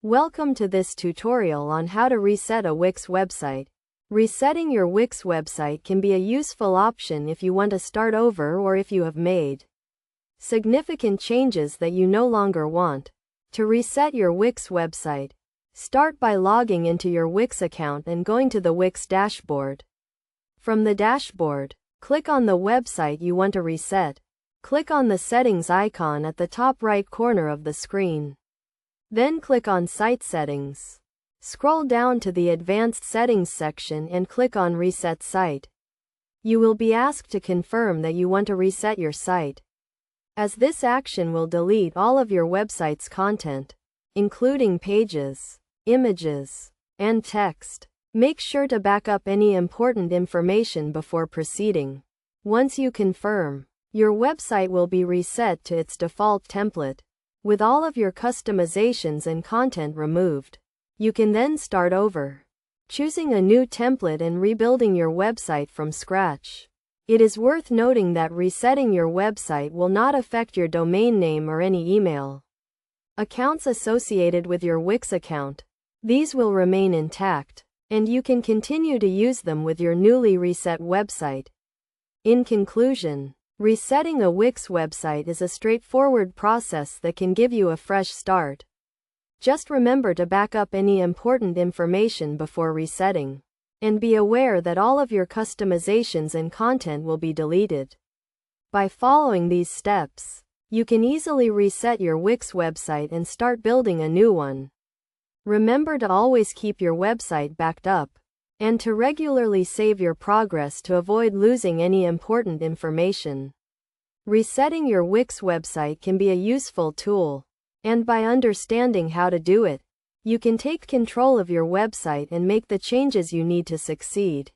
Welcome to this tutorial on how to reset a Wix website. Resetting your Wix website can be a useful option if you want to start over or if you have made significant changes that you no longer want. To reset your Wix website, start by logging into your Wix account and going to the Wix dashboard. From the dashboard, click on the website you want to reset. Click on the settings icon at the top right corner of the screen. Then click on Site Settings. Scroll down to the Advanced Settings section and click on Reset Site. You will be asked to confirm that you want to reset your site, as this action will delete all of your website's content, including pages, images, and text. Make sure to back up any important information before proceeding. Once you confirm, your website will be reset to its default template, with all of your customizations and content removed. You can then start over, choosing a new template and rebuilding your website from scratch. It is worth noting that resetting your website will not affect your domain name or any email accounts associated with your Wix account. These will remain intact, and you can continue to use them with your newly reset website. In conclusion, resetting a Wix website is a straightforward process that can give you a fresh start. Just remember to back up any important information before resetting, and be aware that all of your customizations and content will be deleted. By following these steps, you can easily reset your Wix website and start building a new one. Remember to always keep your website backed up, and to regularly save your progress to avoid losing any important information. Resetting your Wix website can be a useful tool, and by understanding how to do it, you can take control of your website and make the changes you need to succeed.